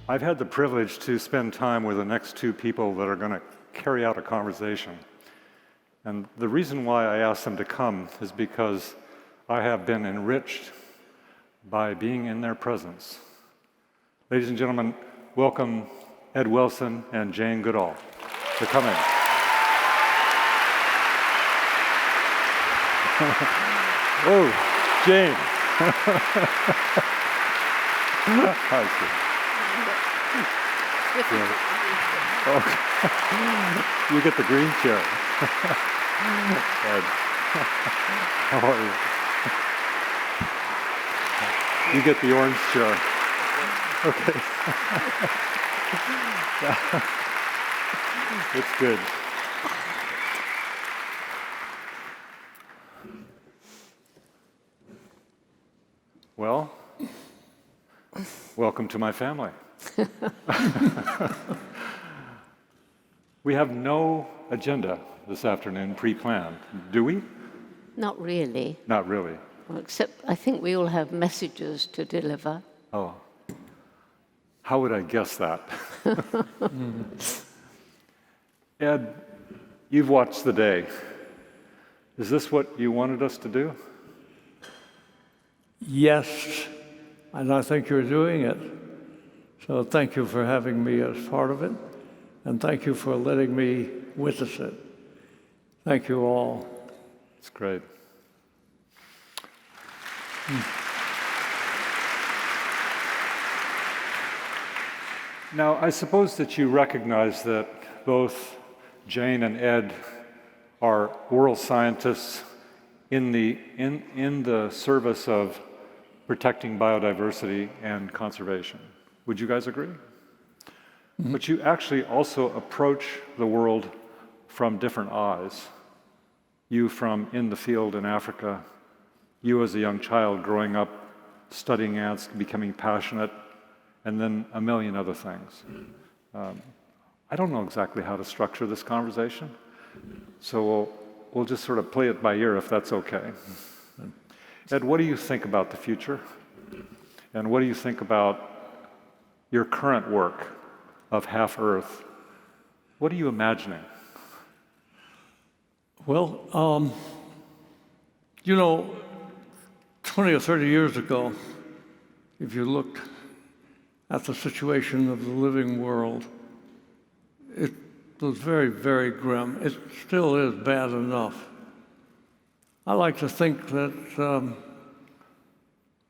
I've had the privilege to spend time with the next two people that are going to carry out a conversation. And the reason why I asked them to come is because I have been enriched by being in their presence. Ladies and gentlemen, welcome Ed Wilson and Jane Goodall for coming. Oh, Jane. Hi, okay. You get the green chair. Ed. How are you? You get the orange chair. Okay. It's good. Well, welcome to my family. We have no agenda this afternoon pre-planned, do we? Not really. Not really. Well, except I think we all have messages to deliver. Oh. How would I guess that? Ed, you've watched the day. Is this what you wanted us to do? Yes, and I think you're doing it. So thank you for having me as part of it, and thank you for letting me witness it. Thank you all. It's great. Now, I suppose that you recognize that both Jane and Ed are world scientists in the service of protecting biodiversity and conservation. Would you guys agree? Mm-hmm. But you actually also approach the world from different eyes. You from in the field in Africa, you as a young child growing up, studying ants, becoming passionate, and then a million other things. I don't know exactly how to structure this conversation, so we'll just sort of play it by ear if that's okay. Ed, what do you think about the future? And what do you think about your current work of Half Earth? What are you imagining? Well, 20 or 30 years ago, if you looked at the situation of the living world, it was very, very grim. It still is bad enough. I like to think that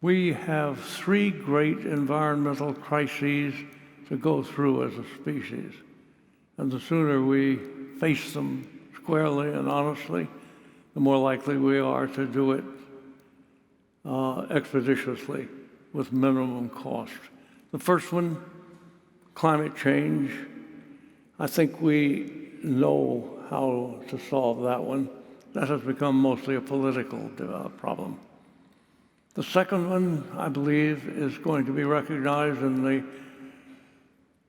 we have three great environmental crises to go through as a species. And the sooner we face them squarely and honestly, the more likely we are to do it expeditiously with minimum cost. The first one, climate change. I think we know how to solve that one. That has become mostly a political problem. The second one, I believe, is going to be recognized in the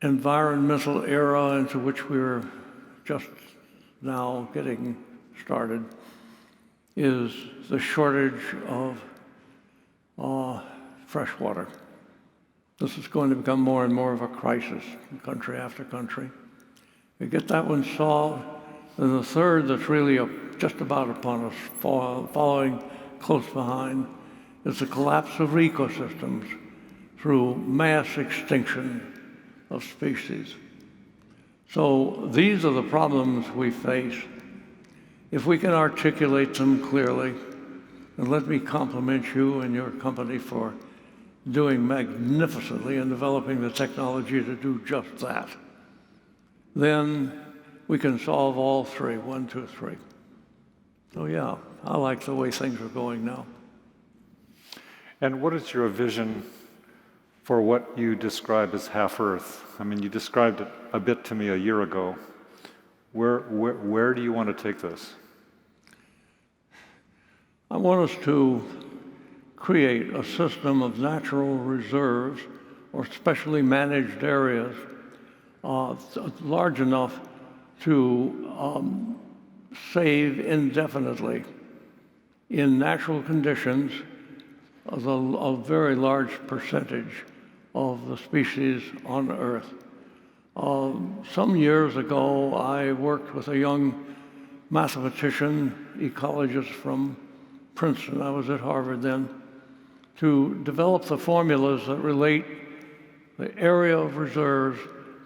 environmental era into which we're just now getting started, is the shortage of fresh water. This is going to become more and more of a crisis in country after country. We get that one solved, and the third that's really just about upon us, following close behind, is the collapse of ecosystems through mass extinction of species. So these are the problems we face. If we can articulate them clearly, and let me compliment you and your company for doing magnificently in developing the technology to do just that, then we can solve all three, 1, 2, 3. So yeah, I like the way things are going now. And what is your vision for what you describe as Half Earth? I mean, you described it a bit to me a year ago. Where do you want to take this? I want us to create a system of natural reserves or specially managed areas large enough to save indefinitely in natural conditions a very large percentage of the species on Earth. Some years ago, I worked with a young mathematician, ecologist from Princeton, I was at Harvard then, to develop the formulas that relate the area of reserves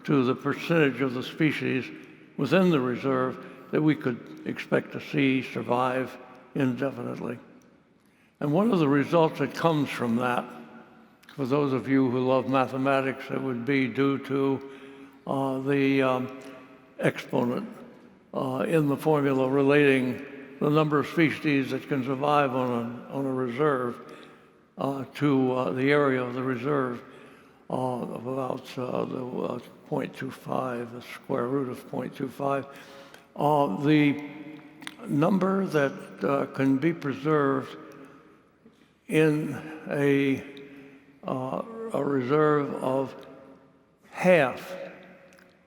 to the percentage of the species within the reserve that we could expect to see survive indefinitely. And one of the results that comes from that, for those of you who love mathematics, it would be due to the exponent in the formula relating the number of species that can survive on a reserve to the area of the reserve of about the 0.25, the square root of 0.25. The number that can be preserved in a reserve of half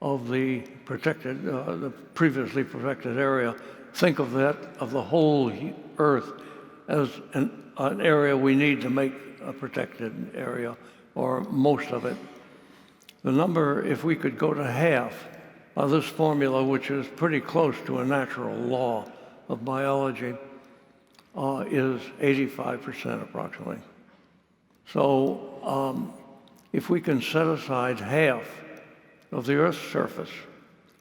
of the protected, the previously protected area. Think of that, of the whole Earth, as an area we need to make a protected area, or most of it. The number, if we could go to half of this formula, which is pretty close to a natural law of biology, is 85% approximately. So if we can set aside half of the Earth's surface,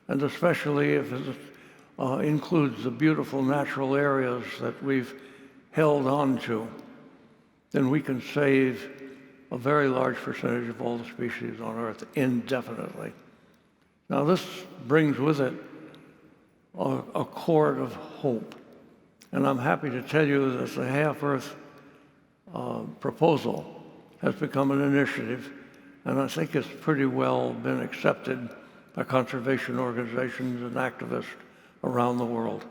and especially if it includes the beautiful natural areas that we've held on to, then we can save a very large percentage of all the species on Earth indefinitely. Now this brings with it a chord of hope. And I'm happy to tell you that the Half-Earth proposal has become an initiative, and I think it's pretty well been accepted by conservation organizations and activists around the world.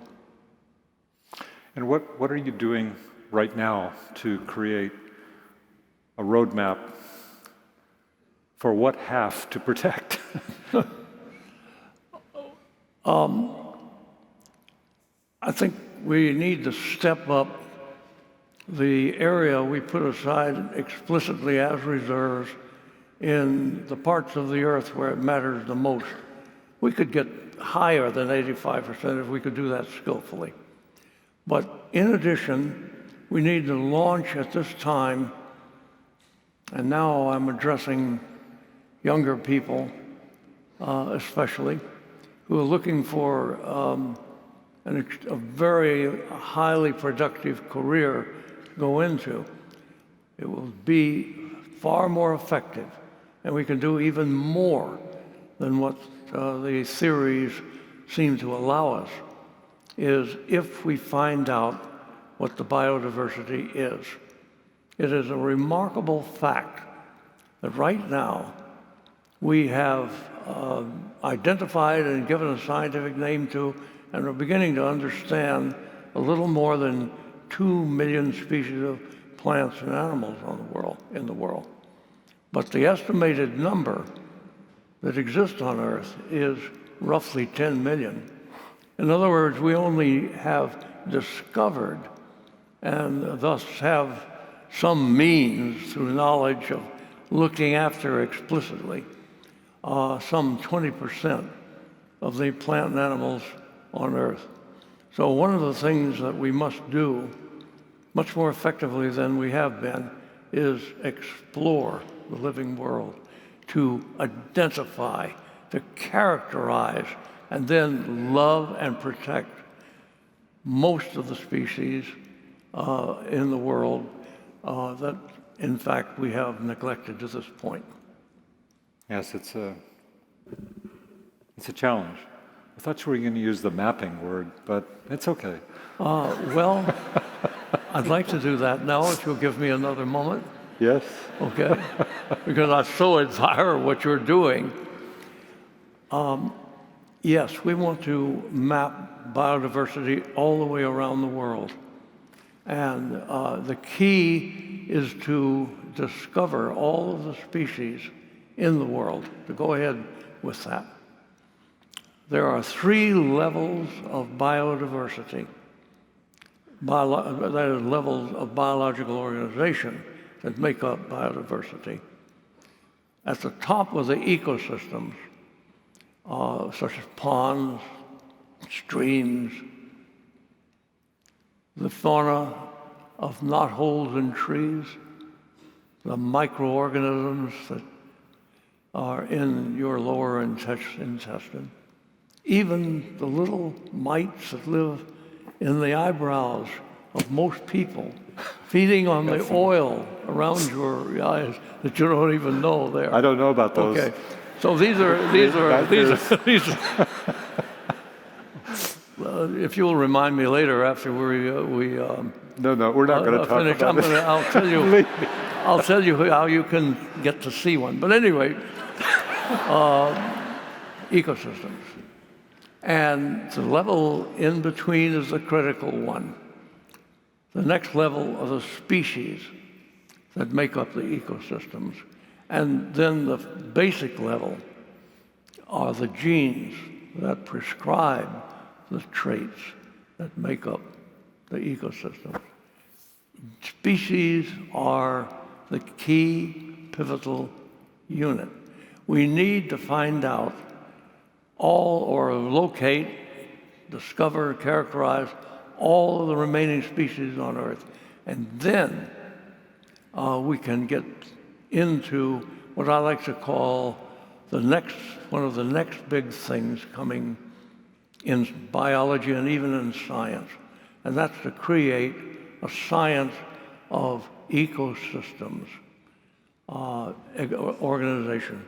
And what are you doing right now to create a roadmap for what half to protect? I think we need to step up the area we put aside explicitly as reserves in the parts of the Earth where it matters the most. We could get higher than 85% if we could do that skillfully. But in addition, we need to launch at this time, and now I'm addressing younger people especially, who are looking for a very highly productive career to go into. It will be far more effective, and we can do even more than what the theories seem to allow us, is if we find out what the biodiversity is. It is a remarkable fact that right now we have identified and given a scientific name to, and are beginning to understand a little more than 2 million species of plants and animals in the world. But the estimated number that exists on Earth is roughly 10 million. In other words, we only have discovered, and thus have some means through knowledge of looking after explicitly, some 20% of the plant and animals on Earth. So one of the things that we must do much more effectively than we have been is explore the living world, to identify, to characterize, and then love and protect most of the species in the world that, in fact, we have neglected to this point. Yes, it's a challenge. I thought you were going to use the mapping word, but it's okay. Well, I'd like to do that now if you'll give me another moment. Yes. Okay? Because I so admire what you're doing. Yes, we want to map biodiversity all the way around the world. And the key is to discover all of the species in the world, to go ahead with that. There are 3 levels of biodiversity, that is, levels of biological organization that make up biodiversity. at the top of the ecosystems, such as ponds, streams, the fauna of knotholes in trees, the microorganisms that are in your lower intestine, even the little mites that live in the eyebrows of most people, feeding on the oil around your eyes that you don't even know there. I don't know about those. Okay, so these are if you'll remind me later after we No, we're not going to talk finish, about it. I'll tell you how you can get to see one. But anyway, ecosystems. And the level in between is the critical one. The next level are the species that make up the ecosystems. And then the basic level are the genes that prescribe the traits that make up the ecosystem. Species are the key pivotal unit. We need to find out all, or locate, discover, characterize all of the remaining species on Earth. And then we can get into what I like to call one of the next big things coming in biology and even in science. And that's to create a science of ecosystems organization.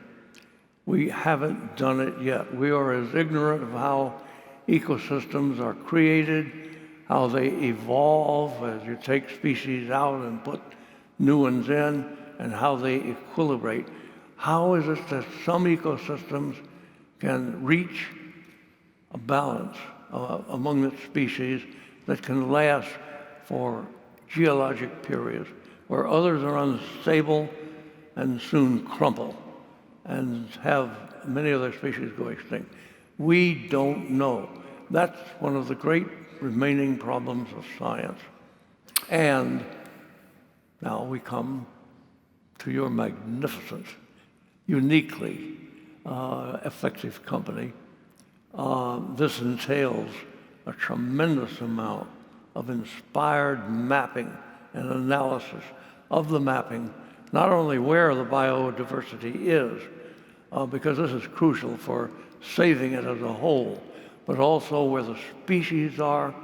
We haven't done it yet. We are as ignorant of how ecosystems are created, how they evolve as you take species out and put new ones in, and how they equilibrate. How is it that some ecosystems can reach a balance among the species that can last for geologic periods, where others are unstable and soon crumple and have many other species go extinct? We don't know. That's one of the great remaining problems of science. And now we come to your magnificent, uniquely effective company. This entails a tremendous amount of inspired mapping and analysis of the mapping, not only where the biodiversity is, because this is crucial for saving it as a whole, but also where the species are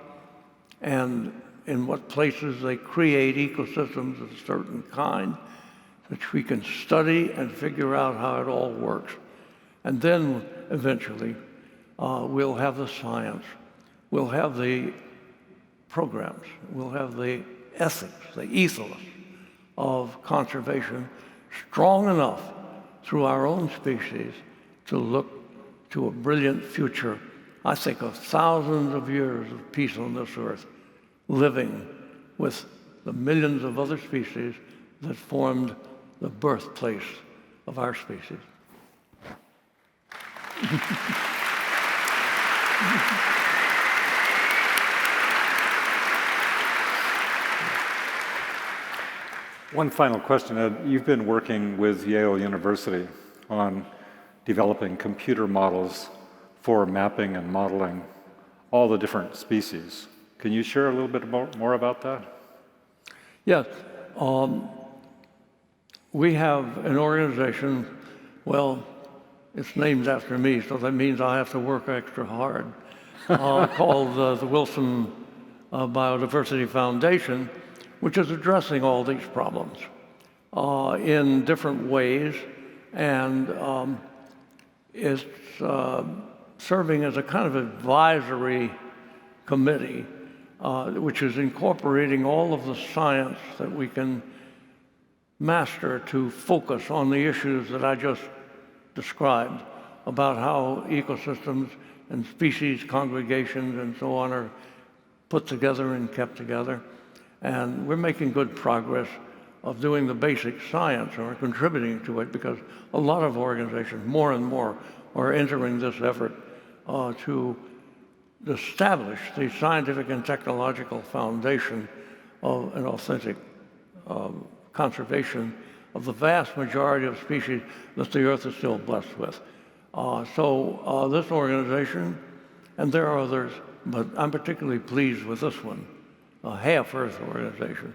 and in what places they create ecosystems of a certain kind, which we can study and figure out how it all works. And then eventually we'll have the science, we'll have the programs, we'll have the ethics, the ethos of conservation strong enough through our own species to look to a brilliant future, I think, of thousands of years of peace on this earth, living with the millions of other species that formed the birthplace of our species. One final question, Ed. You've been working with Yale University on developing computer models for mapping and modeling all the different species. Can you share a little bit more about that? Yes. We have an organization, well, it's named after me, so that means I have to work extra hard, called the Wilson Biodiversity Foundation, which is addressing all these problems in different ways, and is serving as a kind of advisory committee, which is incorporating all of the science that we can master to focus on the issues that I just described about how ecosystems and species congregations and so on are put together and kept together. And we're making good progress of doing the basic science, or contributing to it, because a lot of organizations, more and more, are entering this effort to establish the scientific and technological foundation of an authentic conservation of the vast majority of species that the Earth is still blessed with. So this organization, and there are others, but I'm particularly pleased with this one, a Half-Earth organization,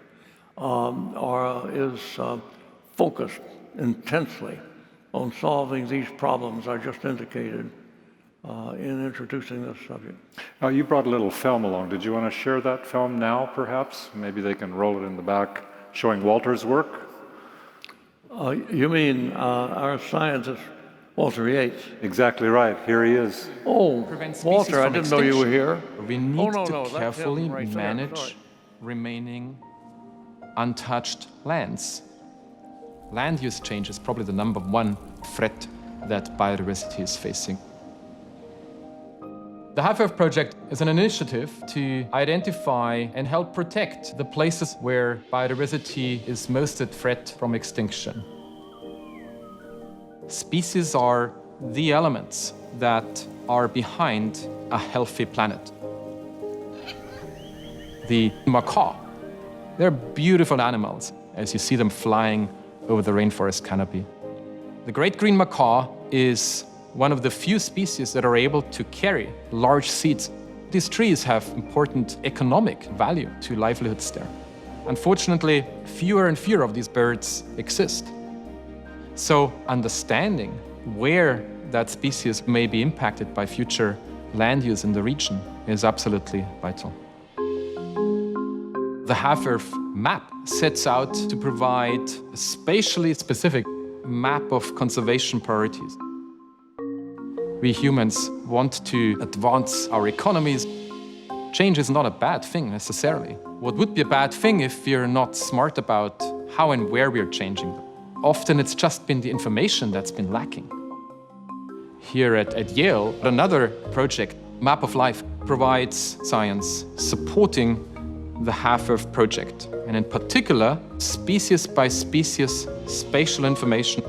is focused intensely on solving these problems I just indicated in introducing this subject. You brought a little film along. Did you want to share that film now, perhaps? Maybe they can roll it in the back, showing Walter's work? You mean our scientist, Walter Yates? Exactly right. Here he is. Oh, Prevent species Walter, I from didn't know you were here. We need no, to that's him carefully right there, manage sorry. remaining untouched lands. Land use change is probably the #1 threat that biodiversity is facing. The Half-Earth Project is an initiative to identify and help protect the places where biodiversity is most at threat from extinction. Species are the elements that are behind a healthy planet. The macaw, they're beautiful animals as you see them flying over the rainforest canopy. The great green macaw is one of the few species that are able to carry large seeds. These trees have important economic value to livelihoods there. Unfortunately, fewer and fewer of these birds exist. So understanding where that species may be impacted by future land use in the region is absolutely vital. The Half-Earth map sets out to provide a spatially specific map of conservation priorities. We humans want to advance our economies. Change is not a bad thing necessarily. What would be a bad thing if we're not smart about how and where we're changing? Often it's just been the information that's been lacking. Here at Yale, another project, Map of Life, provides science supporting the Half-Earth Project, and in particular, species by species spatial information.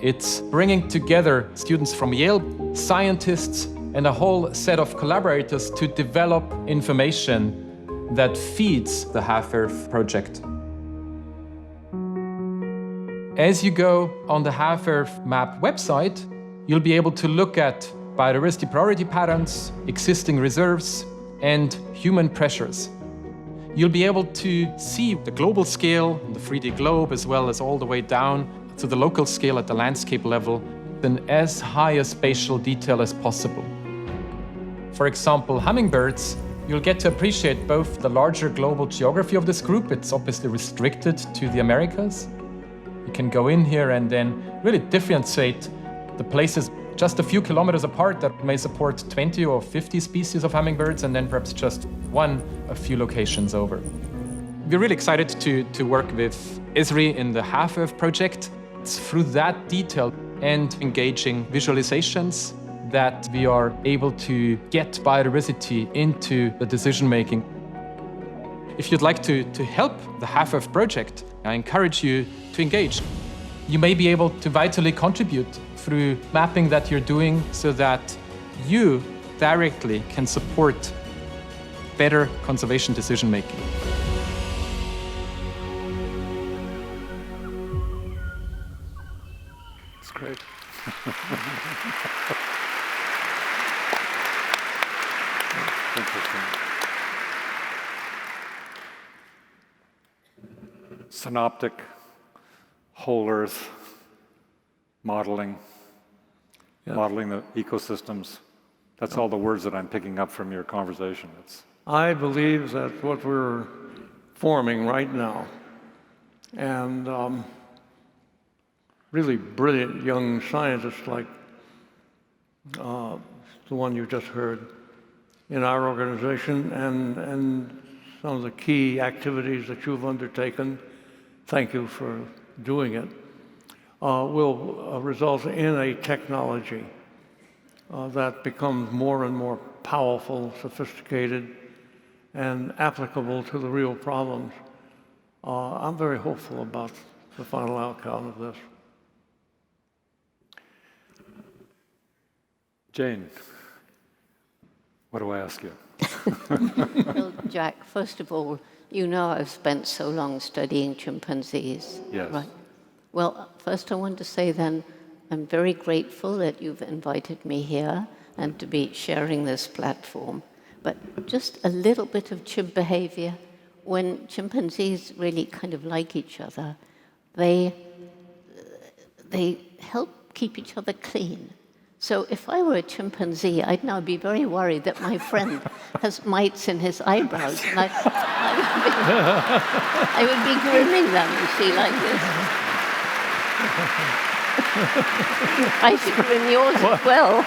It's bringing together students from Yale, scientists, and a whole set of collaborators to develop information that feeds the Half-Earth Project. As you go on the Half-Earth Map website, you'll be able to look at biodiversity priority patterns, existing reserves, and human pressures. You'll be able to see the global scale, the 3D globe, as well as all the way down to the local scale at the landscape level in as high a spatial detail as possible. For example, hummingbirds, you'll get to appreciate both the larger global geography of this group. It's obviously restricted to the Americas. You can go in here and then really differentiate the places just a few kilometers apart that may support 20 or 50 species of hummingbirds, and then perhaps just one a few locations over. We're really excited to work with Esri in the Half-Earth Project. It's through that detailed and engaging visualizations that we are able to get biodiversity into the decision-making. If you'd like to help the Half-Earth Project, I encourage you to engage. You may be able to vitally contribute through mapping that you're doing so that you directly can support better conservation decision-making. It's great. Interesting. Synoptic, whole Earth modeling, modeling the ecosystems. That's all the words that I'm picking up from your conversation. I believe that what we're forming right now, and really brilliant young scientists like the one you just heard in our organization, and some of the key activities that you've undertaken, thank you for doing it, will result in a technology that becomes more and more powerful, sophisticated, and applicable to the real problems. I'm very hopeful about the final outcome of this. Jane, what do I ask you? Well, Jack, first of all, you know I've spent so long studying chimpanzees. Yes. Right. Well, first I want to say then, I'm very grateful that you've invited me here and to be sharing this platform. But just a little bit of chimp behavior. When chimpanzees really kind of like each other, they help keep each other clean. So if I were a chimpanzee, I'd now be very worried that my friend has mites in his eyebrows, and I would be grooming them, you see, like this. I should groom yours as well.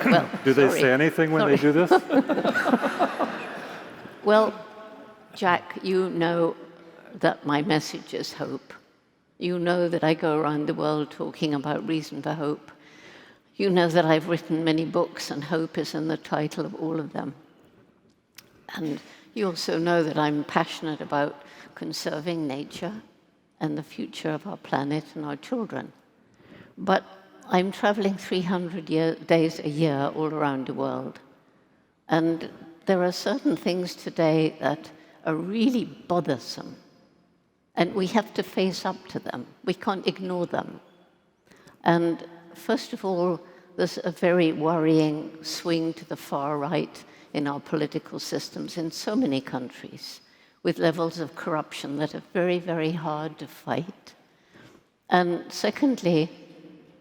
Well, Do they sorry. say anything when they do this? Well, Jack, you know that my message is hope. You know that I go around the world talking about reason for hope. You know that I've written many books, and hope is in the title of all of them. And you also know that I'm passionate about conserving nature and the future of our planet and our children. But I'm traveling 300 days a year all around the world. And there are certain things today that are really bothersome. And we have to face up to them. We can't ignore them. And first of all, there's a very worrying swing to the far right in our political systems in so many countries, with levels of corruption that are very, very hard to fight. And secondly,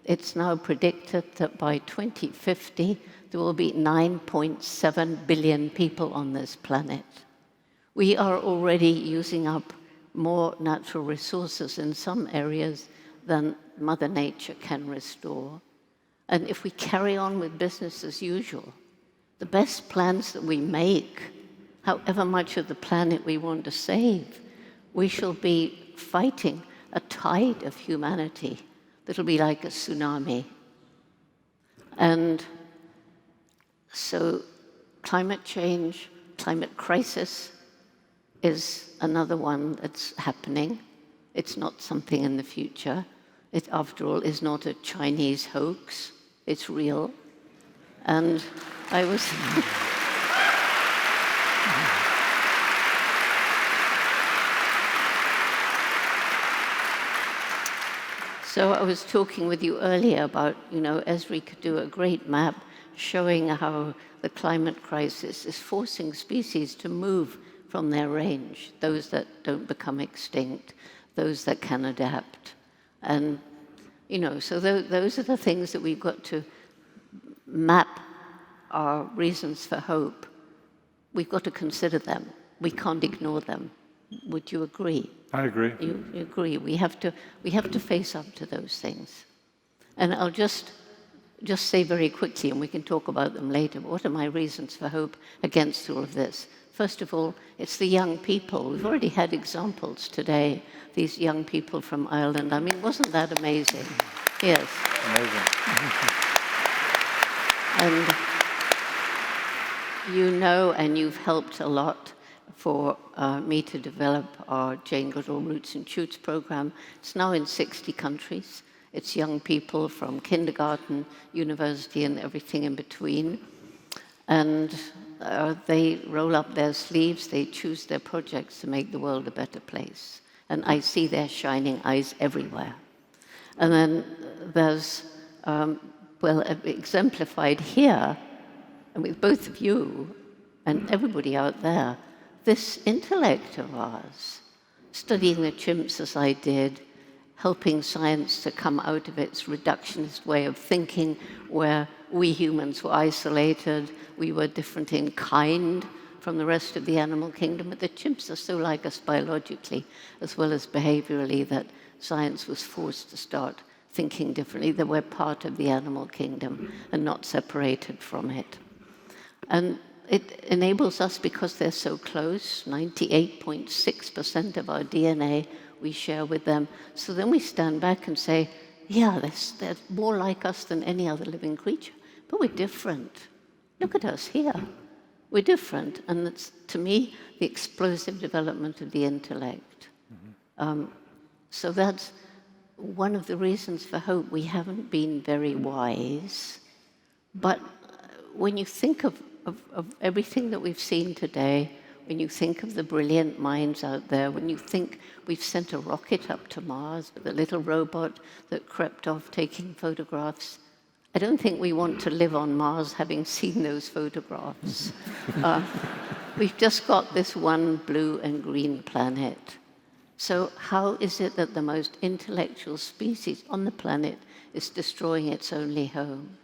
it's now predicted that by 2050, there will be 9.7 billion people on this planet. We are already using up more natural resources in some areas than Mother Nature can restore. And if we carry on with business as usual, the best plans that we make, however much of the planet we want to save, we shall be fighting a tide of humanity that'll be like a tsunami. And so climate change, climate crisis is another one that's happening. It's not something in the future. It, after all, is not a Chinese hoax. It's real. And I was... So I was talking with you earlier about, Esri could do a great map showing how the climate crisis is forcing species to move from their range, those that don't become extinct, those that can adapt. And, so those are the things that we've got to map our reasons for hope. We've got to consider them. We can't ignore them. Would you agree? I agree. You agree. We have to face up to those things. And I'll just say very quickly, and we can talk about them later, but what are my reasons for hope against all of this? First of all, it's the young people. We've already had examples today, these young people from Ireland. I mean, wasn't that amazing? Yes. Amazing. And and you've helped a lot for me to develop our Jane Goodall Roots and Shoots program. It's now in 60 countries. It's young people from kindergarten, university, and everything in between. And they roll up their sleeves, they choose their projects to make the world a better place. And I see their shining eyes everywhere. And then there's, exemplified here, and with both of you and everybody out there, this intellect of ours, studying the chimps as I did, helping science to come out of its reductionist way of thinking, where we humans were isolated, we were different in kind from the rest of the animal kingdom, but the chimps are so like us biologically as well as behaviorally that science was forced to start thinking differently, that we're part of the animal kingdom and not separated from it. And it enables us, because they're so close, 98.6% of our DNA we share with them. So then we stand back and say, yeah, they're more like us than any other living creature, but we're different. Look at us here. We're different, and it's, to me, the explosive development of the intellect. So that's one of the reasons for hope. We haven't been very wise, but when you think of everything that we've seen today, when you think of the brilliant minds out there, when you think we've sent a rocket up to Mars with a little robot that crept off taking photographs, I don't think we want to live on Mars having seen those photographs. We've just got this one blue and green planet. So how is it that the most intellectual species on the planet is destroying its only home?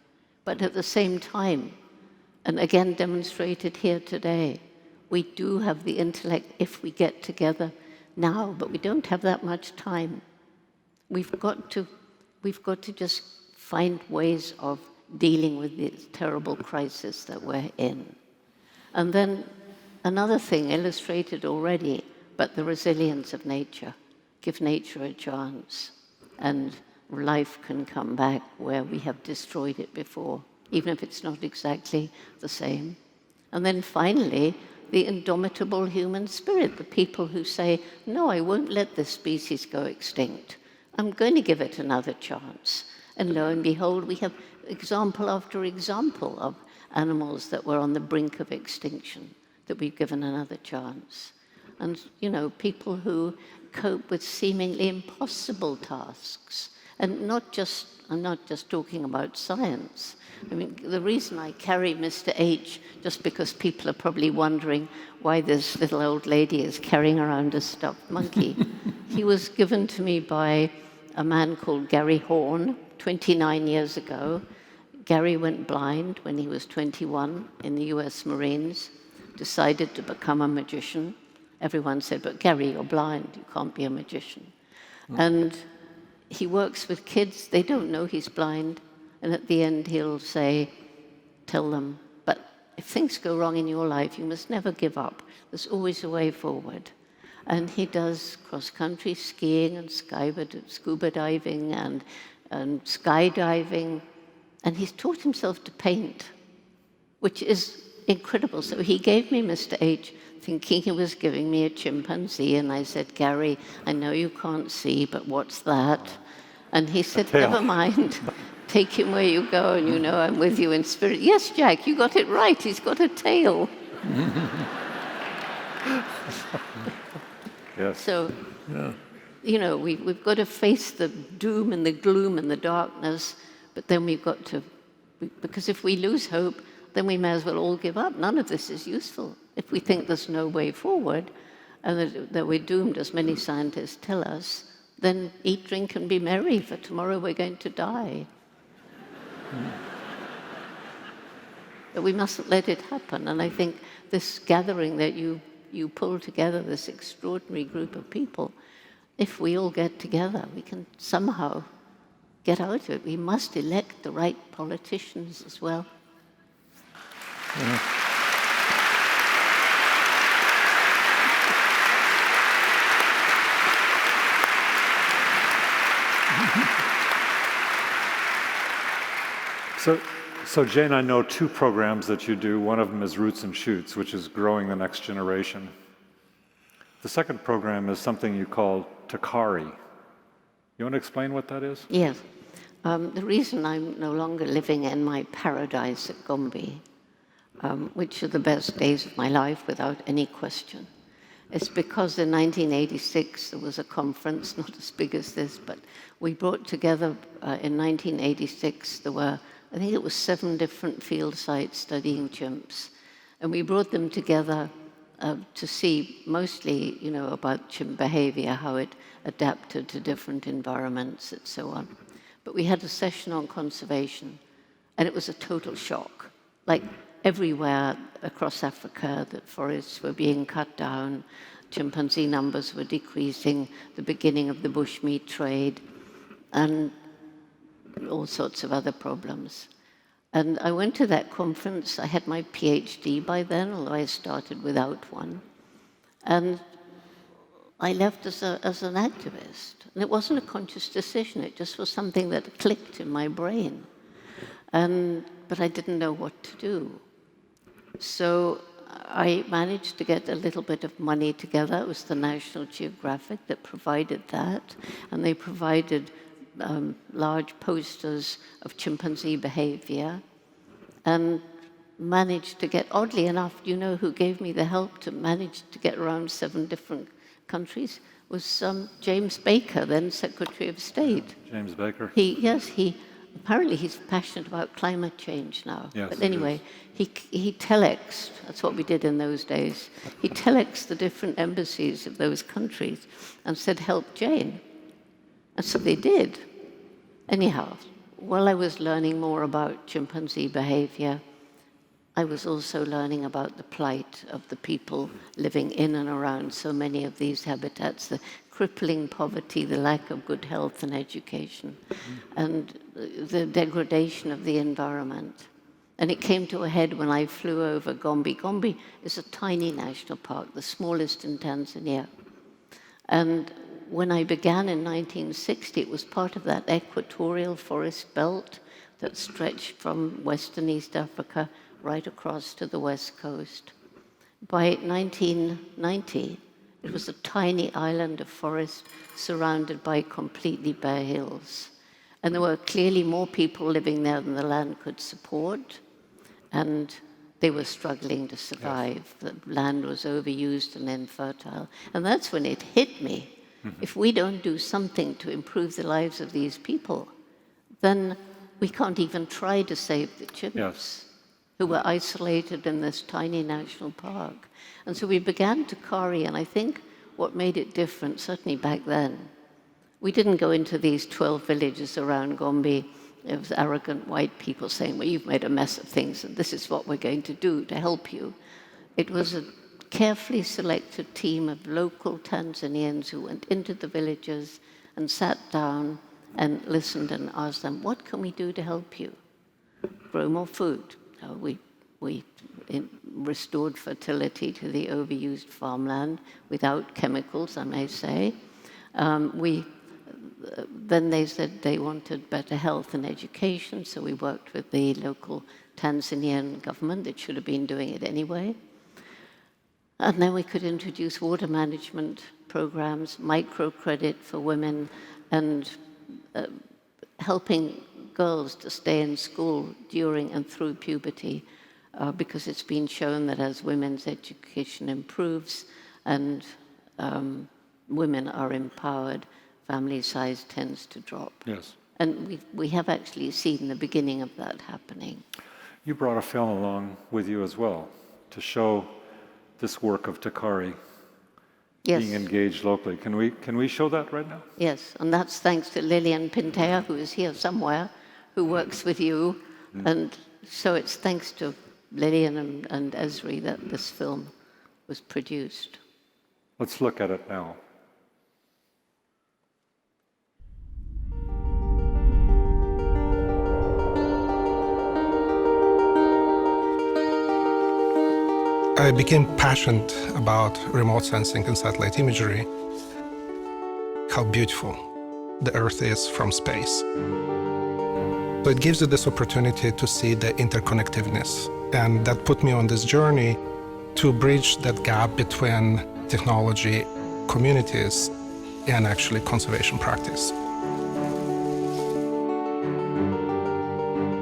But at the same time, and again demonstrated here today, we do have the intellect if we get together now, but we don't have that much time. We've got to just find ways of dealing with this terrible crisis that we're in. And then another thing illustrated already, but the resilience of nature. Give nature a chance, and life can come back where we have destroyed it before, even if it's not exactly the same. And then finally, the indomitable human spirit, the people who say, no, I won't let this species go extinct. I'm going to give it another chance. And lo and behold, we have example after example of animals that were on the brink of extinction that we've given another chance. And, you know, people who cope with seemingly impossible tasks. And I'm not just talking about science. I mean, the reason I carry Mr. H, just because people are probably wondering why this little old lady is carrying around a stuffed monkey. He was given to me by a man called Gary Horn 29 years ago. Gary went blind when he was 21 in the US Marines, decided to become a magician. Everyone said, but Gary, you're blind, you can't be a magician. And he works with kids, they don't know he's blind, and at the end he'll say, tell them, but if things go wrong in your life, you must never give up. There's always a way forward. And he does cross-country skiing and scuba diving and skydiving, and he's taught himself to paint, which is incredible. So he gave me Mr. H, thinking he was giving me a chimpanzee, and I said, Gary, I know you can't see, but what's that? And he said, never mind, take him where you go, and you know I'm with you in spirit. Yes, Jack, you got it right, he's got a tail. Yes. So, you know, we've got to face the doom and the gloom and the darkness, but then we've got to, because if we lose hope, then we may as well all give up. None of this is useful. If we think there's no way forward, and that we're doomed, as many scientists tell us, then eat, drink, and be merry, for tomorrow we're going to die. But we mustn't let it happen. And I think this gathering that you pull together, this extraordinary group of people, if we all get together, we can somehow get out of it. We must elect the right politicians as well. So Jane, I know two programs that you do. One of them is Roots and Shoots, which is growing the next generation. The second program is something you call Takari. You want to explain what that is? Yes. The reason I'm no longer living in my paradise at Gombe, which are the best days of my life without any question, is because in 1986 there was a conference, not as big as this, but we brought together in 1986, there were, I think it was 7 different field sites studying chimps. And we brought them together to see mostly, you know, about chimp behavior, how it adapted to different environments and so on. But we had a session on conservation, and it was a total shock. Like everywhere across Africa, the forests were being cut down, chimpanzee numbers were decreasing, the beginning of the bushmeat trade, and all sorts of other problems. And I went to that conference. I had my PhD by then, although I started without one. And I left as an activist. And it wasn't a conscious decision. It just was something that clicked in my brain. But I didn't know what to do. So I managed to get a little bit of money together. It was the National Geographic that provided that. And they provided large posters of chimpanzee behavior. And managed to get, oddly enough, you know who gave me the help to manage to get around 7 different countries? Was James Baker, then Secretary of State. James Baker. Apparently he's passionate about climate change now. Yes, but anyway, he telexed, that's what we did in those days. He telexed the different embassies of those countries and said, help Jane. And so they did. Anyhow, while I was learning more about chimpanzee behavior, I was also learning about the plight of the people living in and around so many of these habitats, the crippling poverty, the lack of good health and education, and the degradation of the environment. And it came to a head when I flew over Gombe. Gombe is a tiny national park, the smallest in Tanzania. And when I began in 1960, it was part of that equatorial forest belt that stretched from Western East Africa right across to the West Coast. By 1990, it was a tiny island of forest surrounded by completely bare hills. And there were clearly more people living there than the land could support, and they were struggling to survive. Yes. The land was overused and infertile. And that's when it hit me. Mm-hmm. If we don't do something to improve the lives of these people, then we can't even try to save the chimps. Yes. Who were isolated in this tiny national park. And so we began Takari, and I think what made it different, certainly back then, we didn't go into these 12 villages around Gombe. It was arrogant white people saying, well, you've made a mess of things, and this is what we're going to do to help you. It was a carefully selected team of local Tanzanians who went into the villages and sat down and listened and asked them, what can we do to help you? Grow more food. We restored fertility to the overused farmland without chemicals, I may say. Then they said they wanted better health and education, so we worked with the local Tanzanian government that should have been doing it anyway. And then we could introduce water management programs, microcredit for women, and helping girls to stay in school during and through puberty, because it's been shown that as women's education improves and women are empowered, family size tends to drop. Yes. And we have actually seen the beginning of that happening. You brought a film along with you as well to show this work of Takari. Yes. Being engaged locally. Can we show that right now? Yes, and that's thanks to Lillian Pintea, who is here somewhere, who works with you. Mm. And so it's thanks to Lillian and Esri that this film was produced. Let's look at it now. I became passionate about remote sensing and satellite imagery, how beautiful the Earth is from space. So it gives you this opportunity to see the interconnectiveness, and that put me on this journey to bridge that gap between technology, communities, and actually conservation practice.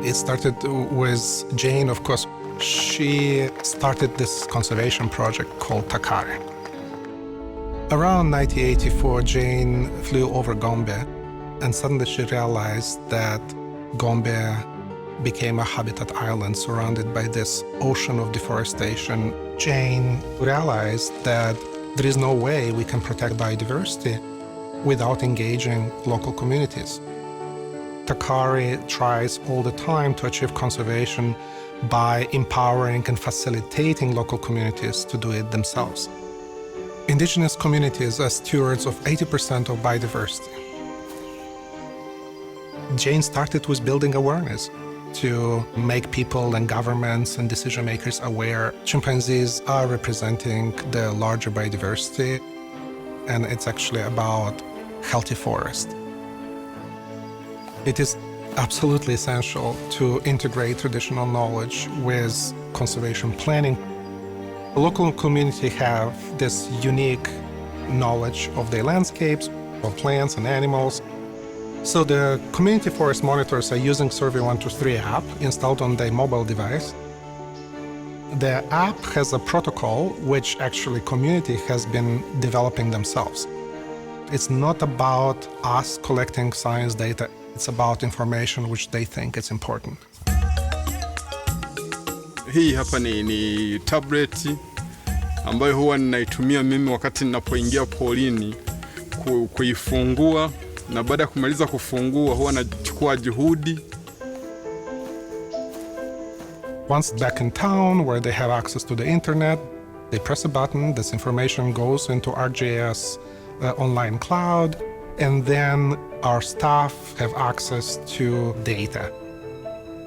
It started with Jane, of course. She started this conservation project called Takari. Around 1984, Jane flew over Gombe, and suddenly she realized that Gombe became a habitat island surrounded by this ocean of deforestation. Jane realized that there is no way we can protect biodiversity without engaging local communities. Takari tries all the time to achieve conservation by empowering and facilitating local communities to do it themselves. Indigenous communities are stewards of 80% of biodiversity. Jane started with building awareness to make people and governments and decision makers aware chimpanzees are representing the larger biodiversity, and it's actually about healthy forest. It is absolutely essential to integrate traditional knowledge with conservation planning. The local community have this unique knowledge of their landscapes, of plants and animals. So the community forest monitors are using Survey 123 app installed on their mobile device. The app has a protocol which actually community has been developing themselves. It's not about us collecting science data, it's about information which they think is important. Hii hapa ni tablet ambayo huwa ninaitumia mimi wakati ninapoingia polini kuifungua, na baada ya kumaliza kufungua huwa nachukua juhudi. Once back in town where they have access to the internet, they press a button, this information goes into ArcGIS online cloud, and then our staff have access to data.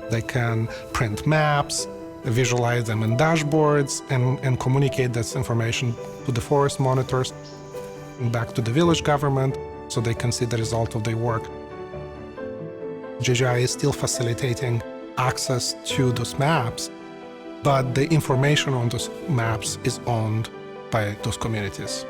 They can print maps, visualize them in dashboards, and communicate this information to the forest monitors and back to the village government so they can see the result of their work. GGI is still facilitating access to those maps, but the information on those maps is owned by those communities.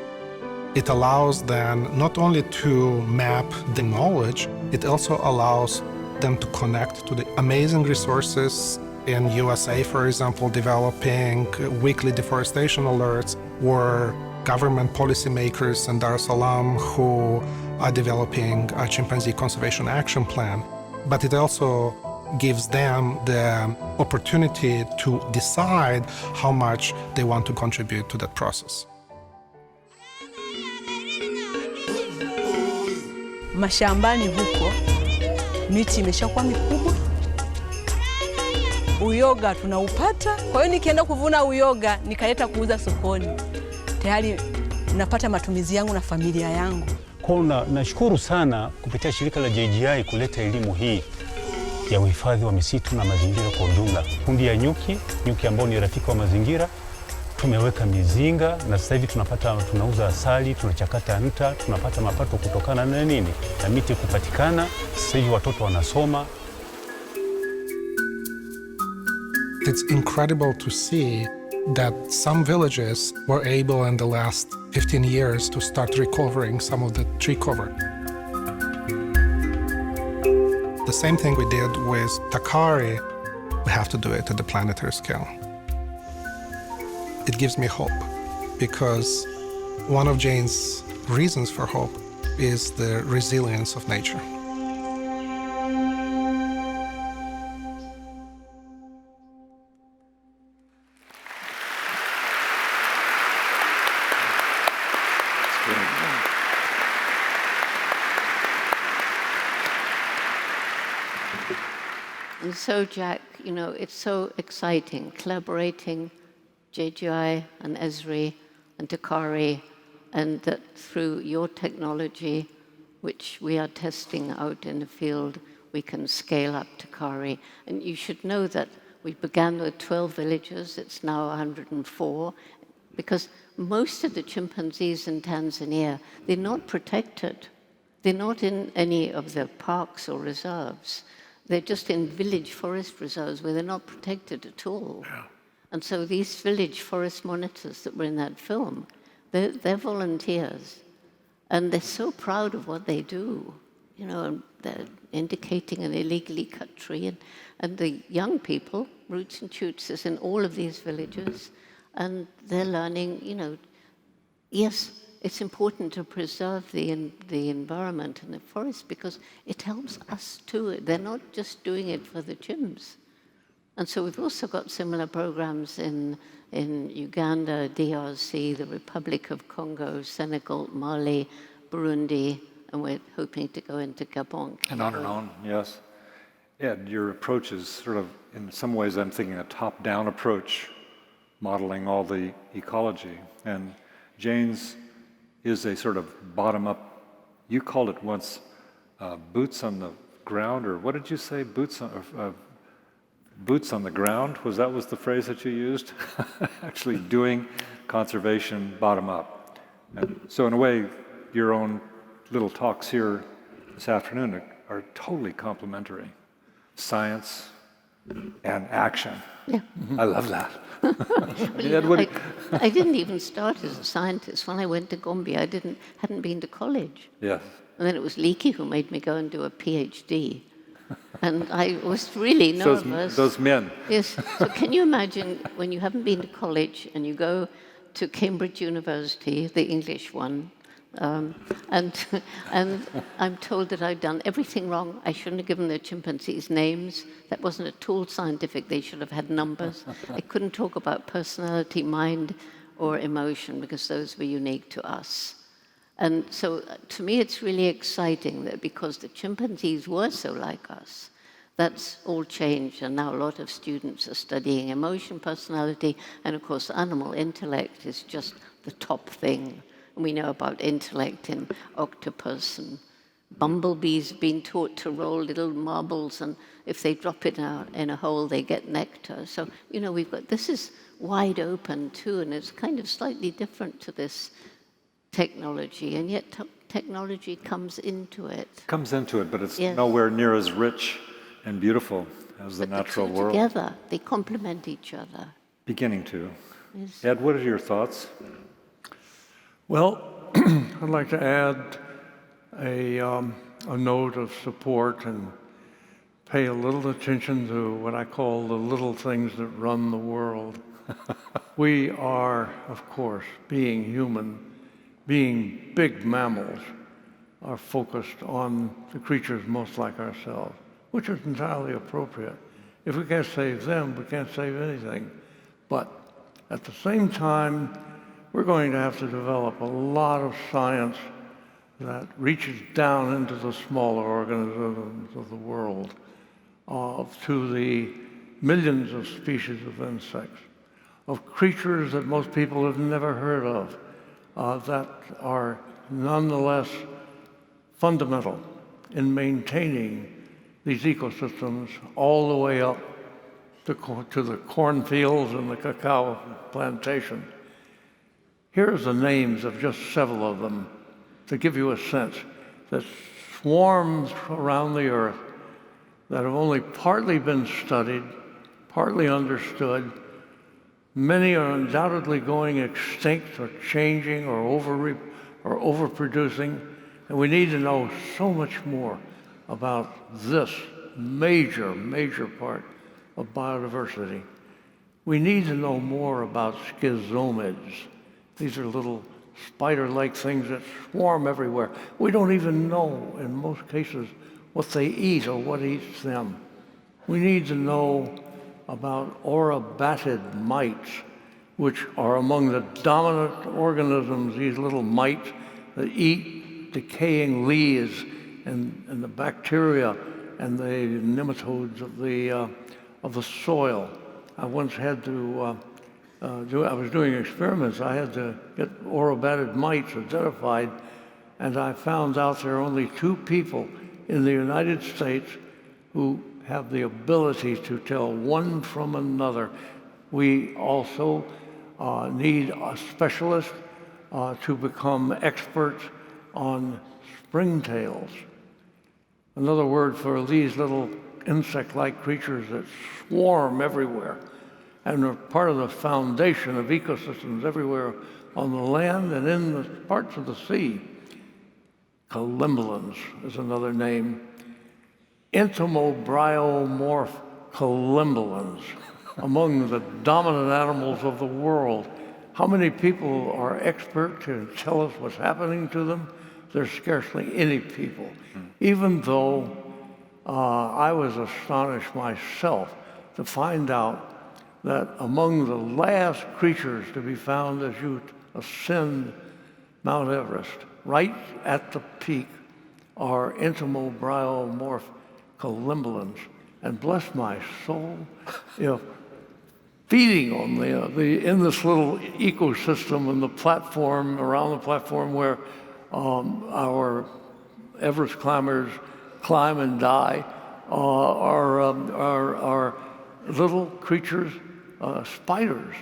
It allows them not only to map the knowledge, it also allows them to connect to the amazing resources in USA, for example, developing weekly deforestation alerts, or government policymakers in Dar es Salaam who are developing a chimpanzee conservation action plan. But it also gives them the opportunity to decide how much they want to contribute to that process. Mashambani huko miti imeshakuwa mikubwa, uyoga tunaupata. Kwa hiyo nikienda kuvuna uyoga nikaleta kuuza sokoni, tayari napata matumizi yangu na familia yangu. Kwa nashukuru sana kupitia shirika la JGI kuleta elimu hii ya uhifadhi wa misitu na mazingira kwa ujumla. Kundi ya nyuki ambao ni rafiki wa mazingira, tumeweka mizinga na sasa hivi tunauza asali, tunachakata nta, tunapata mapato kutokana na nini? Na miti kupatikana. Sasa hivi watoto wanasoma. It's incredible to see that some villages were able in the last 15 years to start recovering some of the tree cover. The same thing we did with Takari, we have to do it at the planetary scale. It gives me hope, because one of Jane's reasons for hope is the resilience of nature. And so, Jack, you know, it's so exciting, collaborating JGI and Esri and Takari, and that through your technology, which we are testing out in the field, we can scale up Takari. And you should know that we began with 12 villages, it's now 104, because most of the chimpanzees in Tanzania, they're not protected. They're not in any of the parks or reserves. They're just in village forest reserves where they're not protected at all. Yeah. And so these village forest monitors that were in that film, they're volunteers. And they're so proud of what they do. You know, and they're indicating an illegally cut tree. And the young people, Roots and Shoots, is in all of these villages. And they're learning, you know, yes, it's important to preserve the environment and the forest because it helps us too. They're not just doing it for the chimps. And so we've also got similar programs in Uganda, DRC, the Republic of Congo, Senegal, Mali, Burundi, and we're hoping to go into Gabon. And on, yes. Ed, your approach is sort of, in some ways I'm thinking a top-down approach, modeling all the ecology. And Jane's is a sort of bottom-up, you called it once boots on the ground, or what did you say, boots on the ground? Was the phrase that you used? Actually doing conservation bottom-up. And so in a way, your own little talks here this afternoon are totally complementary. Science and action. Yeah. I love that. I didn't even start as a scientist. When I went to Gombe, I hadn't been to college. Yes. And then it was Leakey who made me go and do a PhD. And I was really nervous. Those men. Yes. So can you imagine when you haven't been to college and you go to Cambridge University, the English one, and I'm told that I've done everything wrong. I shouldn't have given the chimpanzees names. That wasn't at all scientific. They should have had numbers. I couldn't talk about personality, mind, or emotion because those were unique to us. And so to me, it's really exciting that because the chimpanzees were so like us, that's all changed, and now a lot of students are studying emotion, personality, and of course animal intellect is just the top thing. And we know about intellect in octopus, and bumblebees have been taught to roll little marbles, and if they drop it in a hole, they get nectar. So, you know, this is wide open too, and it's kind of slightly different to this technology, and yet technology comes into it. Comes into it, but it's Yes. nowhere near as rich and beautiful as the But natural the two world. together, they complement each other. Beginning to. Yes. Ed, what are your thoughts? Well, I'd like to add a note of support and pay a little attention to what I call the little things that run the world. We are, of course, being human, being big mammals, are focused on the creatures most like ourselves, which is entirely appropriate. If we can't save them, we can't save anything. But at the same time, we're going to have to develop a lot of science that reaches down into the smaller organisms of the world, to the millions of species of insects, of creatures that most people have never heard of, that are nonetheless fundamental in maintaining these ecosystems all the way up to the cornfields and the cacao plantation. Here's the names of just several of them to give you a sense that swarms around the earth that have only partly been studied, partly understood. Many are undoubtedly going extinct or changing or overproducing, and we need to know so much more about this major, major part of biodiversity. We need to know more about schizomids. These are little spider-like things that swarm everywhere. We don't even know, in most cases, what they eat or what eats them. We need to know about aurabatid mites, which are among the dominant organisms, these little mites that eat decaying leaves and the bacteria and the nematodes of the soil. I once had to I was doing experiments. I had to get aurabatid mites identified, and I found out there are only 2 people in the United States who have the ability to tell one from another. We also need a specialist to become experts on springtails. Another word for these little insect-like creatures that swarm everywhere and are part of the foundation of ecosystems everywhere on the land and in the parts of the sea. Collembolans is another name. Entomobryomorph collembolans, among the dominant animals of the world. How many people are expert to tell us what's happening to them? There's scarcely any people. Even though I was astonished myself to find out that among the last creatures to be found as you ascend Mount Everest, right at the peak, are entomobryomorph collembolans. And bless my soul, feeding on in this little ecosystem and the platform, around the platform where our Everest climbers climb and die, are little creatures, spiders,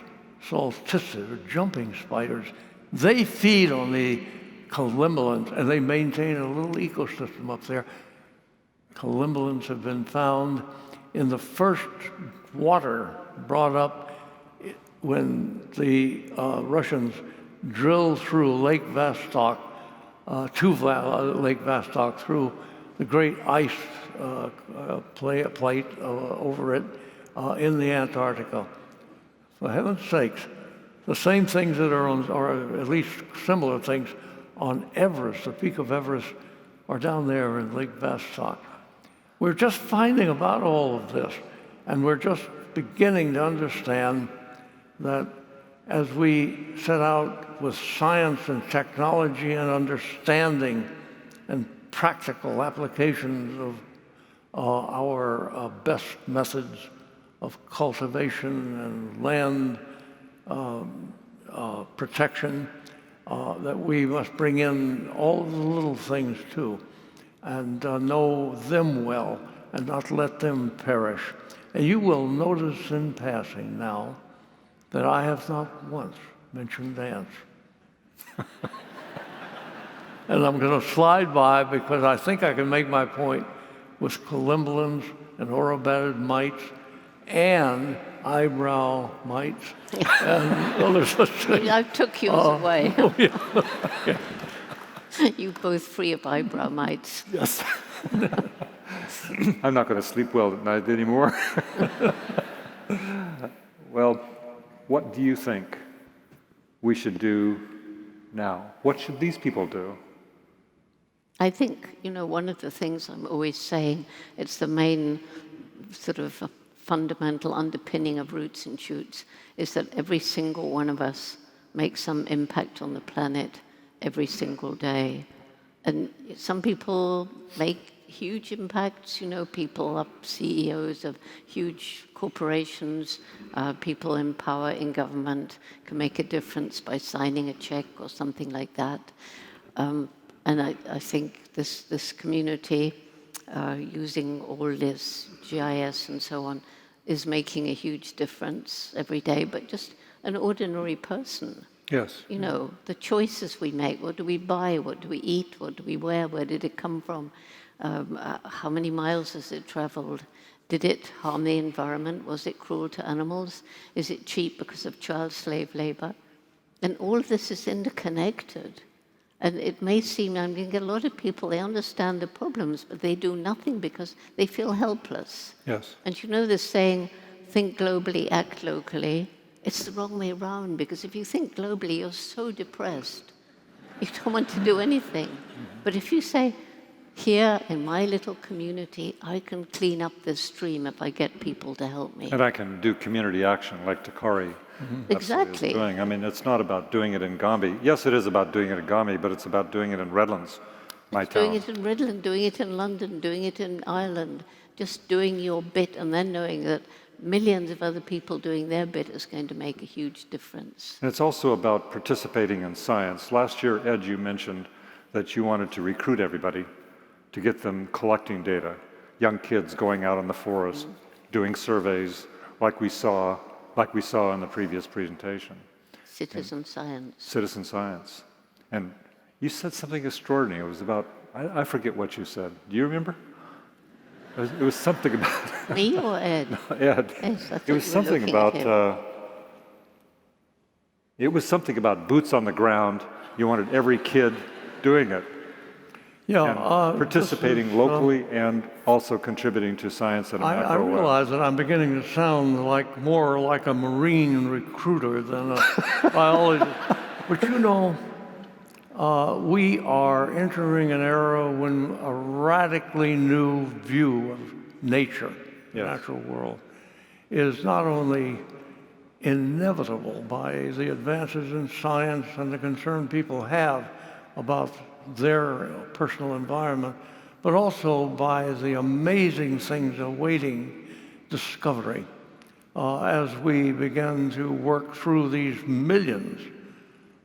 solstices, or jumping spiders. They feed on the collembolans, and they maintain a little ecosystem up there. Collembolans have been found in the first water brought up when the Russians drilled through Lake Vostok, to Lake Vostok, through the great ice plate over it in the Antarctica. For heaven's sakes, the same things that are on, or at least similar things, on Everest, the peak of Everest, are down there in Lake Vostok. We're just finding about all of this, and we're just beginning to understand that as we set out with science and technology and understanding and practical applications of our best methods of cultivation and land protection, that we must bring in all of the little things too, and know them well and not let them perish. And you will notice in passing now that I have not once mentioned ants. And I'm going to slide by because I think I can make my point with columbilans and orobatid mites and eyebrow mites and other such things. I took yours away. Oh, yeah. You both free of eyebrow mites. Yes. I'm not going to sleep well at night anymore. Well, what do you think we should do now? What should these people do? I think, one of the things I'm always saying, it's the main sort of fundamental underpinning of Roots and Shoots, is that every single one of us makes some impact on the planet every single day. And some people make huge impacts, people up CEOs of huge corporations, people in power in government can make a difference by signing a check or something like that. And I think this community, using all this GIS and so on, is making a huge difference every day, but just an ordinary person. Yes. The choices we make, what do we buy, what do we eat, what do we wear, where did it come from, how many miles has it traveled, did it harm the environment, was it cruel to animals, is it cheap because of child slave labor? And all of this is interconnected. And it may seem, I mean, a lot of people, they understand the problems, but they do nothing because they feel helpless. Yes. And this saying, think globally, act locally, it's the wrong way around, because if you think globally, you're so depressed. You don't want to do anything. But if you say, here in my little community, I can clean up this stream if I get people to help me. And I can do community action like Takari. Exactly. Is doing. I mean, it's not about doing it in Gombe. Yes, it is about doing it in Gombe, but it's about doing it in Redlands, my town. Doing it in Redland, doing it in London, doing it in Ireland, just doing your bit and then knowing that millions of other people doing their bit is going to make a huge difference. And it's also about participating in science. Last year, Ed, you mentioned that you wanted to recruit everybody to get them collecting data, young kids going out in the forest, doing surveys like we saw in the previous presentation. Citizen science. Citizen science. And you said something extraordinary. It was about, I forget what you said. Do you remember? It was something about... Me or Ed? No, Ed. Yes, It was something about boots on the ground. You wanted every kid doing it. Yeah, and participating locally and also contributing to science in a I macro way. realize that I'm beginning to sound more like a Marine recruiter than a biologist. But we are entering an era when a radically new view of nature, the natural world, is not only inevitable by the advances in science and the concern people have about their personal environment, but also by the amazing things awaiting discovery as we begin to work through these millions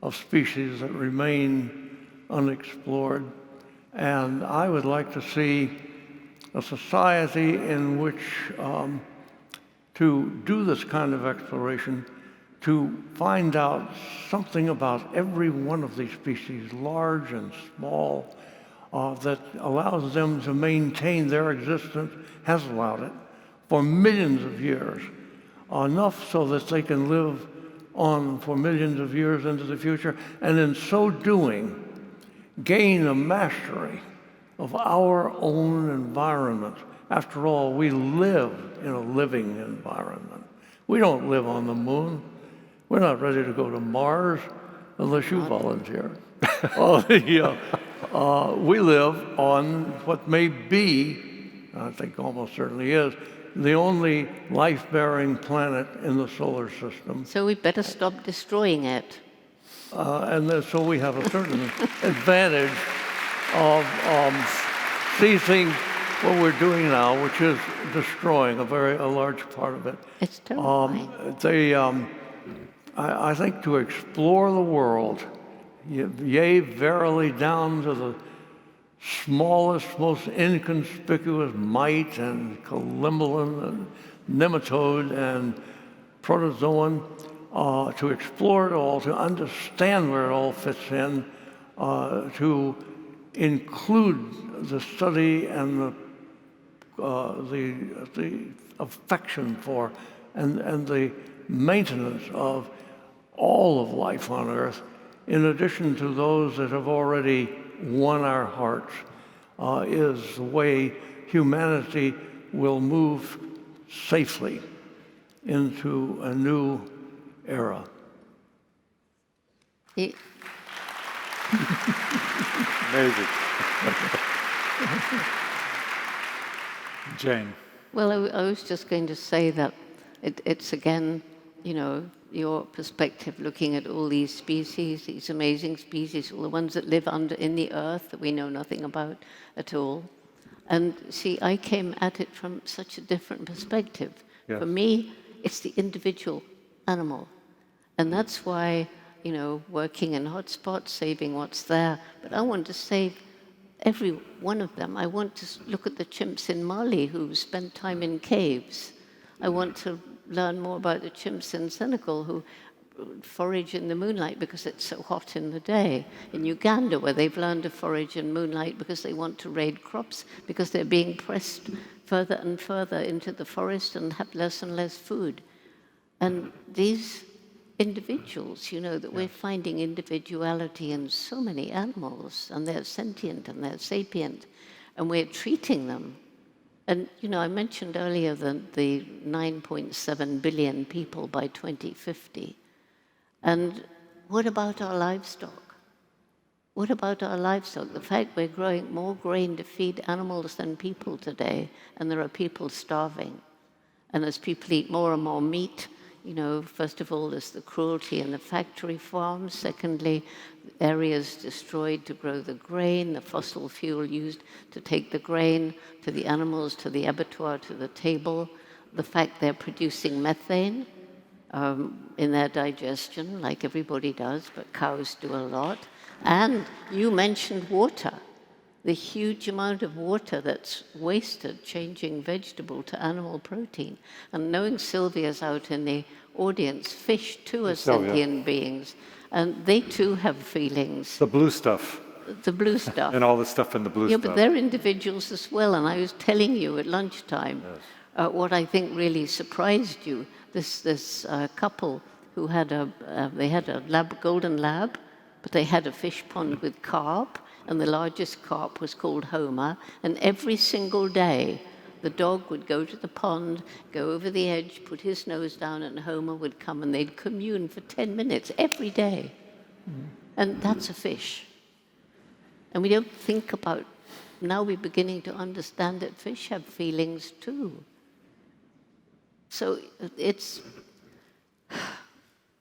of species that remain unexplored. And I would like to see a society in which to do this kind of exploration, to find out something about every one of these species, large and small, that allows them to maintain their existence, has allowed it, for millions of years, enough so that they can live on for millions of years into the future, and in so doing, gain a mastery of our own environment. After all, we live in a living environment. We don't live on the moon. We're not ready to go to Mars unless you volunteer. We live on what may be, I think almost certainly is, the only life-bearing planet in the solar system. So we better stop destroying it. So we have a certain advantage of seizing what we're doing now, which is destroying a large part of it. It's terrifying. I think to explore the world, yea, verily down to the smallest, most inconspicuous mite and collembolan and nematode and protozoan, to explore it all, to understand where it all fits in, to include the study and the affection for and the maintenance of all of life on Earth, in addition to those that have already won our hearts, is the way humanity will move safely into a new era. Amazing. Jane. Well, I was just going to say that it's again, your perspective looking at all these species, these amazing species, all the ones that live in the earth that we know nothing about at all. And see, I came at it from such a different perspective. Yes. For me, it's the individual animal. And that's why, working in hotspots, saving what's there, but I want to save every one of them. I want to look at the chimps in Mali who spent time in caves. I want to learn more about the chimps in Senegal who forage in the moonlight because it's so hot in the day. In Uganda, where they've learned to forage in moonlight because they want to raid crops, because they're being pressed further and further into the forest and have less and less food. And these individuals, that we're finding individuality in so many animals, and they're sentient and they're sapient, and we're treating them. And, I mentioned earlier the 9.7 billion people by 2050. And what about our livestock? What about our livestock? The fact we're growing more grain to feed animals than people today, and there are people starving. And as people eat more and more meat, first of all, there's the cruelty in the factory farms. Secondly, areas destroyed to grow the grain, the fossil fuel used to take the grain to the animals, to the abattoir, to the table. The fact they're producing methane in their digestion, like everybody does, but cows do a lot. And you mentioned water. The huge amount of water that's wasted changing vegetable to animal protein. And knowing Sylvia's out in the audience, fish too are sentient beings, and they too have feelings. The blue stuff. The blue stuff. And all the stuff in the blue stuff. Yeah, but they're individuals as well. And I was telling you at lunchtime what I think really surprised you. This couple who had they had a golden lab, but they had a fish pond with carp. And the largest carp was called Homer, and every single day the dog would go to the pond, go over the edge, put his nose down, and Homer would come, and they'd commune for 10 minutes every day. And that's a fish. And we don't think about, now we're beginning to understand that fish have feelings too. So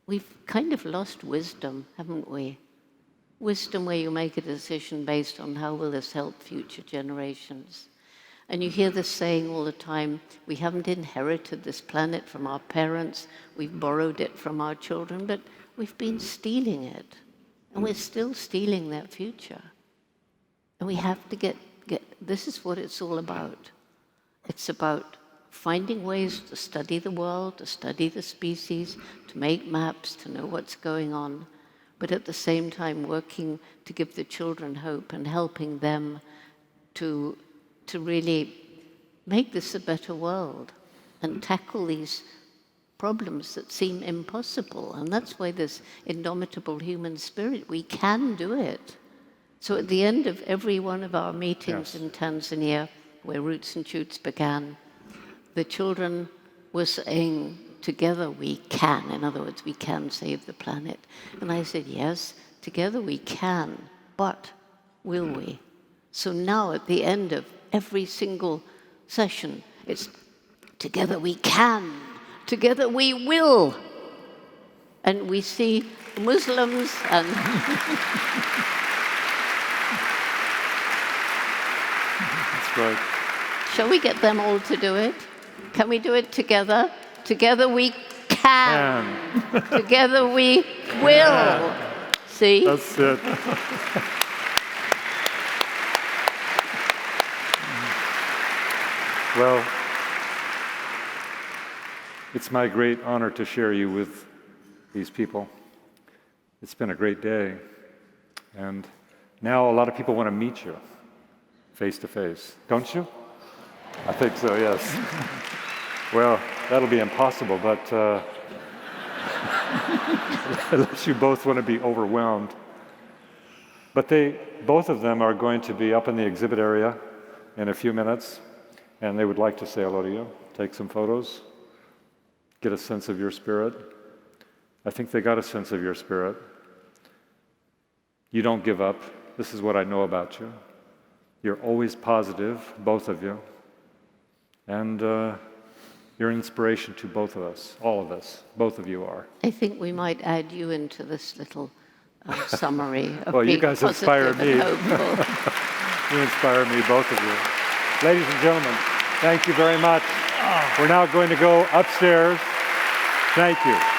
we've kind of lost wisdom, haven't we? Wisdom where you make a decision based on how will this help future generations. And you hear this saying all the time, we haven't inherited this planet from our parents, we've borrowed it from our children, but we've been stealing it. And we're still stealing that future. And we have to get this is what it's all about. It's about finding ways to study the world, to study the species, to make maps, to know what's going on, but at the same time working to give the children hope and helping them to really make this a better world and tackle these problems that seem impossible. And that's why this indomitable human spirit, we can do it. So at the end of every one of our meetings Yes. in Tanzania, where Roots and Shoots began, the children were saying, together we can. In other words, we can save the planet. And I said, yes, together we can, but will we? So now at the end of every single session, it's together we can, together we will. And we see Muslims and That's right. shall we get them all to do it? Can we do it together? Together we can. Together we will. See? That's it. Well, it's my great honor to share you with these people. It's been a great day. And now a lot of people want to meet you face to face, don't you? I think so, yes. Well, that'll be impossible, but unless you both want to be overwhelmed. But both of them are going to be up in the exhibit area in a few minutes, and they would like to say hello to you, take some photos, get a sense of your spirit. I think they got a sense of your spirit. You don't give up. This is what I know about you. You're always positive, both of you. And you're an inspiration to both of us, all of us. Both of you are. I think we might add you into this little summary of Well, you being guys inspire positive me. and hopeful. You inspire me, both of you. Ladies and gentlemen, thank you very much. We're now going to go upstairs. Thank you.